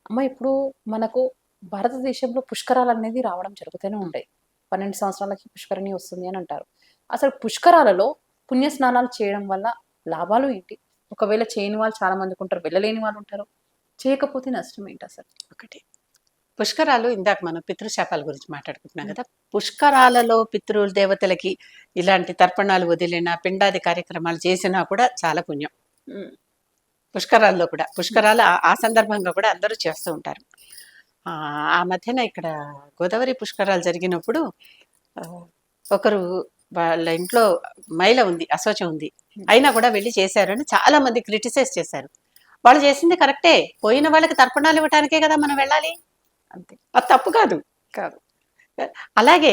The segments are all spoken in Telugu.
అమ్మ ఇప్పుడు మనకు భారతదేశంలో పుష్కరాలనేది రావడం జరుగుతూనే ఉంటాయి. 12 సంవత్సరాలకి పుష్కరిణి వస్తుంది అని అంటారు. అసలు పుష్కరాలలో పుణ్యస్నానాలు చేయడం వల్ల లాభాలు ఏంటి? ఒకవేళ చేయని వాళ్ళు చాలా మందికుంటారు. వెళ్ళలేని వాళ్ళుంటారు. చేయకపోతే నష్టం ఏంటసలు? ఒకటి పుష్కరాలు ఇందాక మనం పితృశాపాల గురించి మాట్లాడుకుంటున్నాం కదా. పుష్కరాలలో పితృ దేవతలకి ఇలాంటి తర్పణాలు వదిలినా పిండాది కార్యక్రమాలు చేసినా కూడా చాలా పుణ్యం. హ్మ్. పుష్కరాల్లో కూడా పుష్కరాలు ఆ సందర్భంగా కూడా అందరూ చేస్తూ ఉంటారు. ఆ మధ్యన ఇక్కడ గోదావరి పుష్కరాలు జరిగినప్పుడు ఆ, ఒకరు వాళ్ళ ఇంట్లో మైల ఉంది, అశౌచం ఉంది, అయినా కూడా వెళ్ళి చేశారని చాలా మంది క్రిటిసైజ్ చేశారు. వాళ్ళు చేసింది కరెక్టే, పోయిన వాళ్ళకి తర్పణాలు ఇవ్వటానికే కదా మనం వెళ్ళాలి, అంతే. అది తప్పు కాదు. కాదు. అలాగే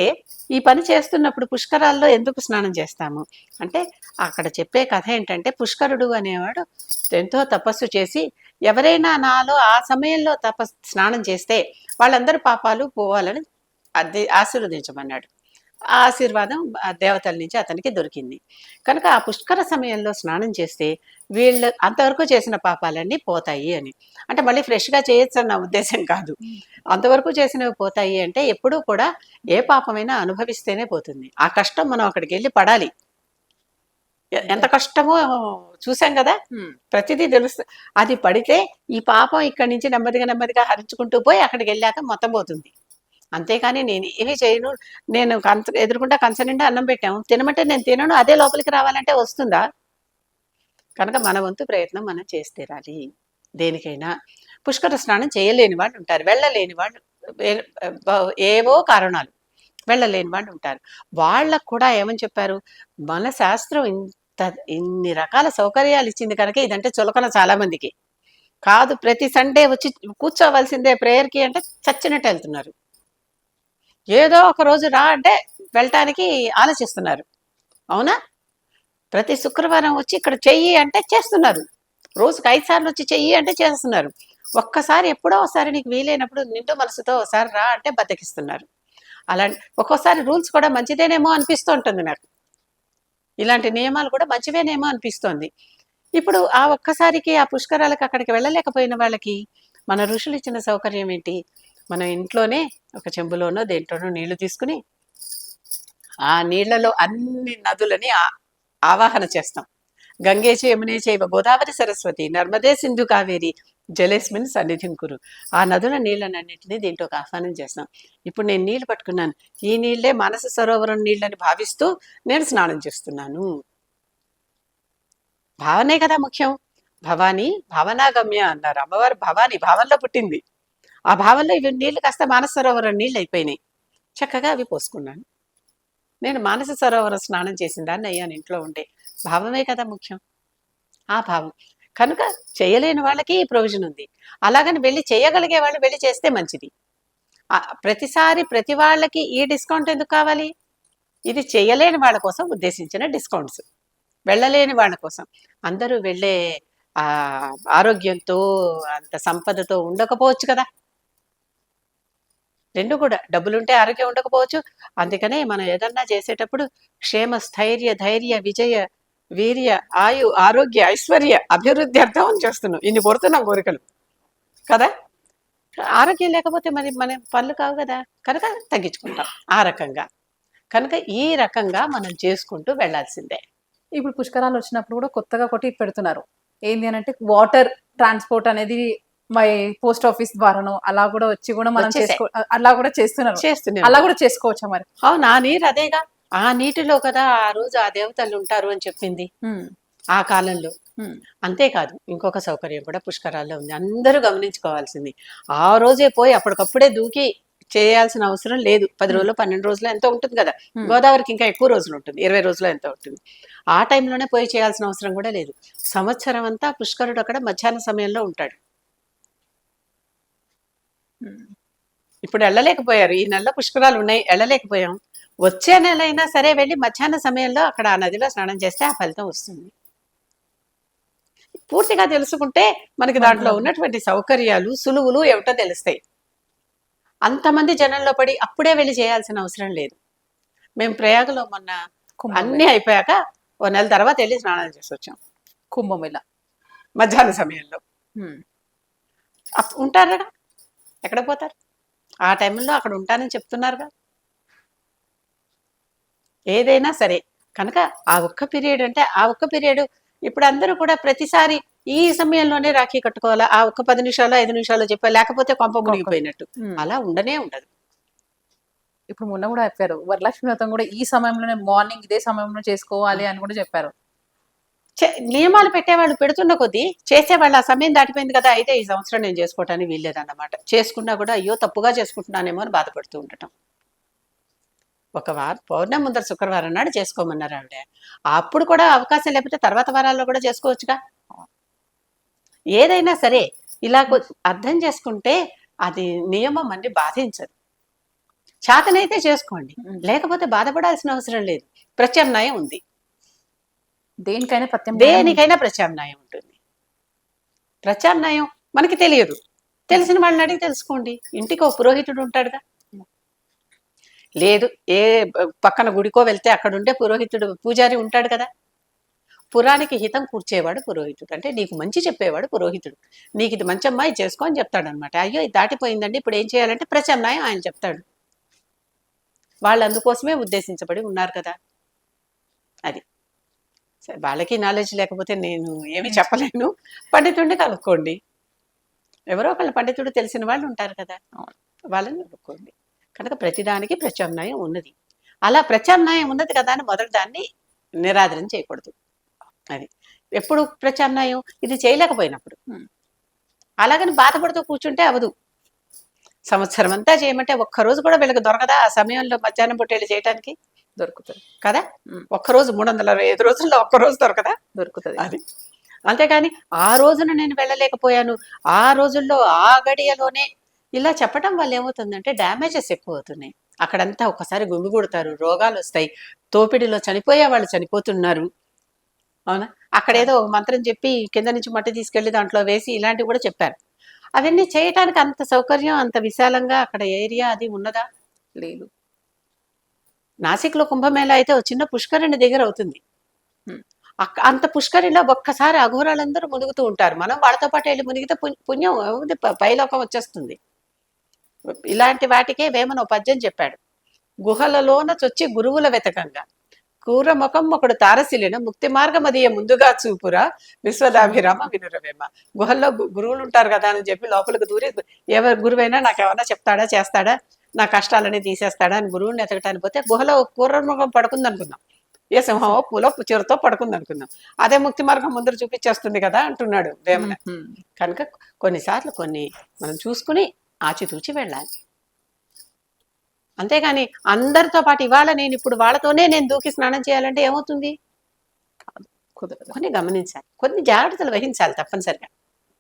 ఈ పని చేస్తున్నప్పుడు పుష్కరాల్లో ఎందుకు స్నానం చేస్తాము అంటే, అక్కడ చెప్పే కథ ఏంటంటే, పుష్కరుడు అనేవాడు ఎంతో తపస్సు చేసి ఎవరైనా నాలో ఆ సమయంలో స్నానం చేస్తే వాళ్ళందరూ పాపాలు పోవాలని అది ఆశీర్వదించమన్నాడు. ఆ ఆశీర్వాదం ఆ దేవతల నుంచి అతనికి దొరికింది కనుక ఆ పుష్కర సమయంలో స్నానం చేస్తే వీళ్ళు అంతవరకు చేసిన పాపాలన్నీ పోతాయి అని. అంటే మళ్ళీ ఫ్రెష్గా చేయొచ్చు అన్న ఉద్దేశం కాదు. అంతవరకు చేసినవి పోతాయి అంటే ఎప్పుడూ కూడా ఏ పాపమైనా అనుభవిస్తేనే పోతుంది. ఆ కష్టం మనం అక్కడికి వెళ్ళి పడాలి. ఎంత కష్టమో చూసాం కదా, ప్రతిదీ తెలుస్తుంది. అది పడితే ఈ పాపం ఇక్కడి నుంచి నెమ్మదిగా నెమ్మదిగా హరించుకుంటూ పోయి అక్కడికి వెళ్ళాక మొత్తం పోతుంది. అంతేకాని నేను ఏమీ చేయను, నేను ఎదురుకుంటా కంచ నిండా అన్నం పెట్టాము తినమంటే నేను తినను, అదే లోపలికి రావాలంటే వస్తుందా? కనుక మన వంతు ప్రయత్నం మనం చేసి తీరాలి. దేనికైనా పుష్కర స్నానం చేయలేని వాళ్ళు ఉంటారు, వెళ్ళలేని వాళ్ళు ఏవో కారణాలు వెళ్ళలేని వాళ్ళు ఉంటారు. వాళ్ళకు కూడా ఏమని చెప్పారు, మన శాస్త్రం ఇన్ని రకాల సౌకర్యాలు ఇచ్చింది కనుక ఇదంటే చులకన చాలా మందికి కాదు. ప్రతి సండే వచ్చి కూర్చోవలసిందే ప్రేయర్కి అంటే చచ్చినట్టు వెళ్తున్నారు. ఏదో ఒక రోజు రా అంటే వెళ్ళటానికి ఆలోచిస్తున్నారు. అవునా? ప్రతి శుక్రవారం వచ్చి ఇక్కడ చెయ్యి అంటే చేస్తున్నారు. రోజుకి 5 సార్లు వచ్చి చెయ్యి అంటే చేస్తున్నారు. ఒక్కసారి ఎప్పుడో ఒకసారి నీకు వీలైనప్పుడు నిండు మనసుతో ఒకసారి రా అంటే బద్దకిస్తున్నారు. అలా ఒక్కోసారి రూల్స్ కూడా మంచిదేనేమో అనిపిస్తూ ఉంటుంది నాకు. ఇలాంటి నియమాలు కూడా మంచివేనేమో అనిపిస్తోంది. ఇప్పుడు ఆ ఒక్కసారికి ఆ పుష్కరాలకు అక్కడికి వెళ్ళలేకపోయిన వాళ్ళకి మన ఋషులు ఇచ్చిన సౌకర్యం ఏంటి, మనం ఇంట్లోనే ఒక చెంబులోనో దేంట్లోనో నీళ్లు తీసుకుని ఆ నీళ్లలో అన్ని నదులని ఆవాహన చేస్తాం. గంగే యమునే చైవ గోదావరి సరస్వతి నర్మదే సింధు కావేరి జలేస్మిన్ సన్నిధిం కురు. ఆ నదుల నీళ్ళనన్నింటినీ దీంట్లోకి ఆహ్వానం చేస్తాం. ఇప్పుడు నేను నీళ్లు పట్టుకున్నాను, ఈ నీళ్లే మానస సరోవరం నీళ్ళని భావిస్తూ నేను స్నానం చేస్తున్నాను. భావనే కదా ముఖ్యం. భవానీ భావనాగమ్య అన్నారు. అమ్మవారు భవాని భావంలో పుట్టింది. ఆ భావంలో ఇవి నీళ్లు కాస్త మానస సరోవరం నీళ్ళు అయిపోయినాయి. చక్కగా అవి పోసుకున్నాను. నేను మానస సరోవరం స్నానం చేసిన దాన్ని అయ్యాను ఇంట్లో ఉండే. భావమే కదా ముఖ్యం. ఆ భావం కనుక చేయలేని వాళ్ళకి ఈ ప్రొవిజన్ ఉంది. అలాగని వెళ్ళి చేయగలిగే వాళ్ళు వెళ్ళి చేస్తే మంచిది. ప్రతిసారి ప్రతి వాళ్ళకి ఈ డిస్కౌంట్ ఎందుకు కావాలి? ఇది చేయలేని వాళ్ళ కోసం ఉద్దేశించిన డిస్కౌంట్స్, వెళ్ళలేని వాళ్ళ కోసం. అందరూ వెళ్ళే ఆరోగ్యంతో అంత సంపదతో ఉండకపోవచ్చు కదా. రెండు కూడా, డబ్బులుంటే ఆరోగ్యం ఉండకపోవచ్చు. అందుకనే మనం ఏదన్నా చేసేటప్పుడు క్షేమ స్థైర్య ధైర్య విజయ వీర్య ఆయు ఆరోగ్య ఐశ్వర్య అభివృద్ధి అర్థం చేస్తున్నాం. ఇన్ని కొడుతున్నాం కోరికలు కదా. ఆరోగ్యం లేకపోతే మరి మన పనులు కావు కదా, కనుక తగ్గించుకుంటాం ఆ రకంగా. కనుక ఈ రకంగా మనం చేసుకుంటూ వెళ్లాల్సిందే. ఇప్పుడు పుష్కరాలు వచ్చినప్పుడు కూడా కొత్తగా ఒకటి పెడుతున్నారు. ఏంది అని అంటే వాటర్ ట్రాన్స్పోర్ట్ అనేది మై పోస్ట్ ఆఫీస్ ద్వారానో అలా కూడా వచ్చి కూడా మనం అలా కూడా చేస్తున్నారు. అలా కూడా చేసుకోవచ్చా మరి? అవును, ఆ నీరు అదేగా, ఆ నీటిలో కదా ఆ రోజు ఆ దేవతలు ఉంటారు అని చెప్పింది ఆ కాలంలో. అంతేకాదు ఇంకొక సౌకర్యం కూడా పుష్కరాల్లో ఉంది, అందరూ గమనించుకోవాల్సింది. ఆ రోజే పోయి అప్పటికప్పుడే దూకి చేయాల్సిన అవసరం లేదు. 10 రోజులు 12 రోజులు ఎంతో ఉంటుంది కదా. గోదావరికి ఇంకా ఎక్కువ రోజులు ఉంటుంది, 20 రోజులు ఎంతో ఉంటుంది. ఆ టైంలోనే పోయి చేయాల్సిన అవసరం కూడా లేదు. సంవత్సరం అంతా పుష్కరుడు అక్కడ మధ్యాహ్న సమయంలో ఉంటాడు. ఇప్పుడు వెళ్ళలేకపోయారు, ఈ నెలలో పుష్కరాలు ఉన్నాయి, వెళ్ళలేకపోయాం. వచ్చే నెల అయినా సరే వెళ్ళి మధ్యాహ్న సమయంలో అక్కడ ఆ నదిలో స్నానం చేస్తే ఆ ఫలితం వస్తుంది. పూర్తిగా తెలుసుకుంటే మనకి దాంట్లో ఉన్నటువంటి సౌకర్యాలు సులువులు ఏమిటో తెలుస్తాయి. అంతమంది జనంలో పడి అప్పుడే వెళ్ళి చేయాల్సిన అవసరం లేదు. మేము ప్రయాగలో మొన్న అన్నీ అయిపోయాక ఓ నెల తర్వాత వెళ్ళి స్నానాలు చేసి వచ్చాం. కుంభమేళ మధ్యాహ్న సమయంలో ఉంటారా ఎక్కడ పోతారు? ఆ టైంలో అక్కడ ఉంటానని చెప్తున్నారుగా. ఏదైనా సరే కనుక ఆ ఒక్క పీరియడ్ అంటే ఆ ఒక్క పీరియడ్ ఇప్పుడు అందరూ కూడా ప్రతిసారి ఈ సమయంలోనే రాఖీ కట్టుకోవాలా, ఆ ఒక్క 10 నిమిషాలు 5 నిమిషాలు చెప్పా, లేకపోతే కొంప మునిగిపోయినట్టు. ఉమ్. అలా ఉండనే ఉండదు. ఇప్పుడు మొన్న కూడా చెప్పారు వరలక్ష్మి వ్రతం కూడా ఈ సమయంలోనే మార్నింగ్ ఇదే సమయంలో చేసుకోవాలి అని కూడా చెప్పారు. నియమాలు పెట్టేవాళ్ళు పెడుతున్న కొద్దీ చేసేవాళ్ళు ఆ సమయం దాటిపోయింది కదా, అయితే ఈ సంవత్సరం నేను చేసుకోవటానికి వీల్లేదన్నమాట. చేసుకున్నా కూడా అయ్యో తప్పుగా చేసుకుంటున్నానేమో అని బాధపడుతూ ఉండటం. ఒక వారం పౌర్ణమి ముందర శుక్రవారం నాడు చేసుకోమన్నారు ఆవిడ. అప్పుడు కూడా అవకాశం లేకపోతే తర్వాత వారాల్లో కూడా చేసుకోవచ్చుగా. ఏదైనా సరే ఇలా అర్థం చేసుకుంటే అది నియమం అన్ని బాధించదు. చేతనైతే చేసుకోండి, లేకపోతే బాధపడాల్సిన అవసరం లేదు. ప్రత్యామ్నాయం ఉంది, దేనికైనా దేనికైనా ప్రత్యామ్నాయం ఉంటుంది. ప్రత్యామ్నాయం మనకి తెలియదు, తెలిసిన వాళ్ళని అడిగి తెలుసుకోండి. ఇంటికి ఒక పురోహితుడు ఉంటాడుగా. లేదు ఏ పక్కన గుడికో వెళ్తే అక్కడ ఉండే పురోహితుడు పూజారి ఉంటాడు కదా. పురానికి హితం కూర్చేవాడు పురోహితుడు, అంటే నీకు మంచి చెప్పేవాడు పురోహితుడు. నీకు ఇది మంచి అమ్మాయి చేసుకో అని చెప్తాడు అనమాట. అయ్యో ఇది దాటిపోయిందండి ఇప్పుడు ఏం చేయాలంటే ప్రత్యామ్నాయం ఆయన చెప్తాడు. వాళ్ళు అందుకోసమే ఉద్దేశించబడి ఉన్నారు కదా. అది సరే, వాళ్ళకి నాలెడ్జ్ లేకపోతే నేను ఏమి చెప్పలేను. పండితుడిని కనుక్కోండి, ఎవరో ఒకళ్ళ పండితుడు తెలిసిన వాళ్ళు ఉంటారు కదా, వాళ్ళని కనుక్కోండి. కనుక ప్రతిదానికి ప్రత్యామ్నాయం ఉన్నది. అలా ప్రత్యామ్నాయం ఉన్నది కదా అని మొదటి దాన్ని నిరాదరణ చేయకూడదు. అది ఎప్పుడు ప్రత్యామ్నాయం ఇది చేయలేకపోయినప్పుడు. అలాగని బాధపడుతూ కూర్చుంటే అవదు. సంవత్సరం అంతా చేయమంటే ఒక్కరోజు కూడా వీళ్ళకి దొరకదా ఆ సమయంలో మధ్యాహ్నం పొట్టేళ్ళు చేయడానికి? దొరుకుతుంది కదా. ఒక్కరోజు 365 రోజుల్లో ఒక్కరోజు దొరకదా? దొరుకుతుంది. అది అంతేకాని ఆ రోజున నేను వెళ్ళలేకపోయాను, ఆ రోజుల్లో ఆ గడియలోనే ఇలా చెప్పడం వల్ల ఏమవుతుందంటే డ్యామేజెస్ ఎక్కువ అవుతున్నాయి. అక్కడంతా ఒకసారి గుమిగూడతారు, రోగాలు వస్తాయి, తోపిడిలో చనిపోయే వాళ్ళు చనిపోతున్నారు. అవునా? అక్కడేదో ఒక మంత్రం చెప్పి కింద నుంచి మట్టి తీసుకెళ్లి దాంట్లో వేసి ఇలాంటివి కూడా చెప్పారు. అవన్నీ చేయటానికి అంత సౌకర్యం అంత విశాలంగా అక్కడ ఏరియా అది ఉన్నదా? లేదు. నాసిక్లో కుంభమేళా అయితే ఒక చిన్న పుష్కరిణి దగ్గర అవుతుంది. అంత పుష్కరిలో ఒక్కసారి అఘోరాలందరూ మునుగుతూ ఉంటారు. మనం వాళ్ళతో పాటు వెళ్ళి మునిగితే పుణ్యం ఉంది, పైలోకం వచ్చేస్తుంది. ఇలాంటి వాటికే వేమన పద్యం చెప్పాడు. గుహలలోన చొచ్చి గురువుల వెతకంగా కూర ముఖం ఒకడు తారసిలిన ముక్తి మార్గం అది ముందుగా చూపురా విశ్వదాభిరామ వినురవేమ. గుహల్లో గురువులు ఉంటారు కదా అని చెప్పి లోపలికి దూరి ఎవరు గురువైనా నాకేమన్నా చెప్తాడా చేస్తాడా నా కష్టాలని తీసేస్తాడా అని గురువుని ఎతకటానికి పోతే గుహలో కూర ముఖం పడుకుంది అనుకుందాం, ఏ సింహమో పూలో చిరతో పడుకుంది అనుకుందాం, అదే ముక్తి మార్గం ముందర చూపించేస్తుంది కదా అంటున్నాడు వేమన. కనుక కొన్నిసార్లు కొన్ని మనం చూసుకుని ఆచితూచి వెళ్ళాలి. అంతేగాని అందరితో పాటు ఇవాళ నేను ఇప్పుడు వాళ్ళతోనే నేను దూకి స్నానం చేయాలంటే ఏమవుతుంది? కొన్ని గమనించాలి, కొన్ని జాగ్రత్తలు వహించాలి తప్పనిసరిగా.